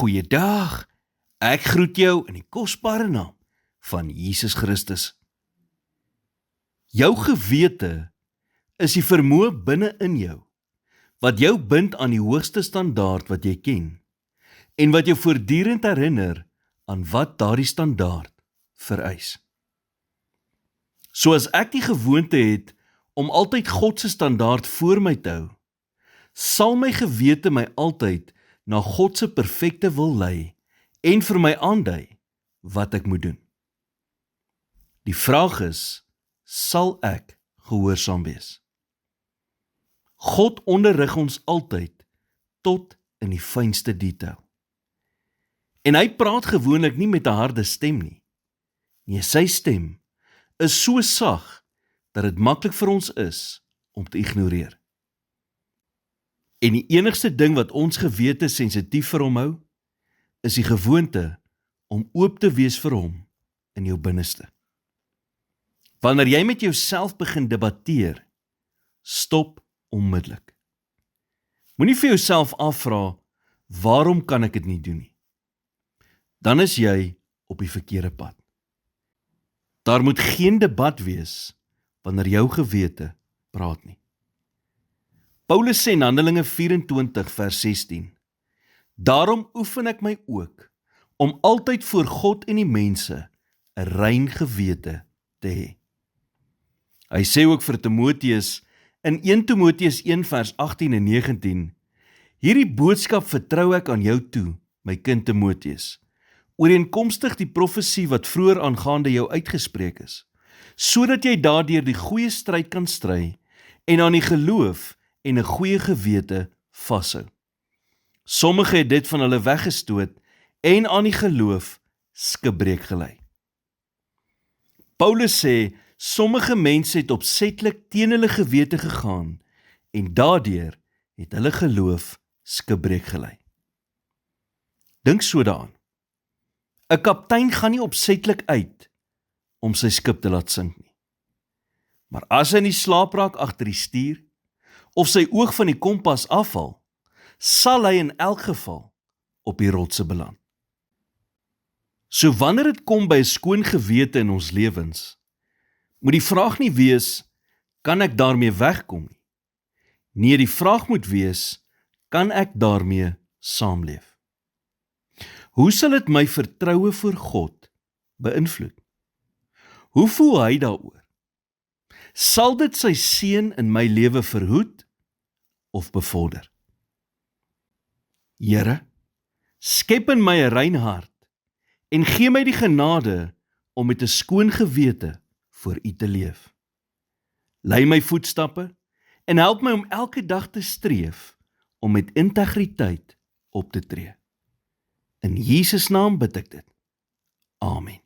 Goeiedag, ek groet jou in die kosbare naam van Jesus Christus. Jou gewete is die vermoë binne in jou, wat jou bind aan die hoogste standaard wat jy ken, en wat jou voortdurend herinner aan wat daardie standaard vereis. Soos ek die gewoonte het om altyd God se standaard voor my te hou, sal my gewete my altyd na God se perfekte wil lei en vir my aandui wat ek moet doen. Die vraag is, sal ek gehoorsaam wees? God onderrig ons altyd tot in die fynste detail. En hy praat gewoonlik nie met 'n harde stem nie. Nee, sy stem is so sag dat dit maklik vir ons is om te ignoreer. En die enigste ding wat ons gewete sensitief vir hom hou, is die gewoonte om oop te wees vir hom in jou binneste. Wanneer jy met jouself begin debatteer, stop onmiddellik. Moenie vir jouself afvra, waarom kan ek dit nie doen nie? Dan is jy op die verkeerde pad. Daar moet geen debat wees wanneer jou gewete praat nie. Paulus sê in Handelinge 24 vers 16, daarom oefen ek my ook, om altyd voor God en die mense 'n rein gewete te hê. Hy sê ook vir Timoteus, in 1 Timoteus 1 vers 18 en 19, hierdie boodskap vertrou ek aan jou toe, my kind Timoteus, ooreenkomstig die profesie wat vroeër aangaande jou uitgespreek is, sodat jy daardeur die goeie stryd kan stry en aan die geloof en 'n goeie gewete vashou. Sommige het dit van hulle weggestoot en aan die geloof skipbreek gelei. Paulus sê, sommige mense het opsetlik teen hulle gewete gegaan en daardeur het hulle geloof skipbreek gelei. Dink so daaraan. 'n Kaptein gaan nie opsetlik uit om sy skip te laat sink nie. Maar as hy in die slaap raak agter die stuur, of sy oog van die kompas afval, sal hy in elk geval op die rotse beland. So wanneer dit kom by 'n skoon gewete in ons lewens, moet die vraag nie wees, kan ek daarmee wegkom nie? Nee, die vraag moet wees, kan ek daarmee saamleef? Hoe sal dit my vertroue vir God beïnvloed? Hoe voel hy daaroor? Sal dit sy seën in my lewe verhoed of bevorder? Here, skep in my 'n rein hart en gee my die genade om met 'n skoon gewete voor U te leef. Lei my voetstappe en help my om elke dag te streef om met integriteit op te tree. In Jesus naam bid ek dit. Amen.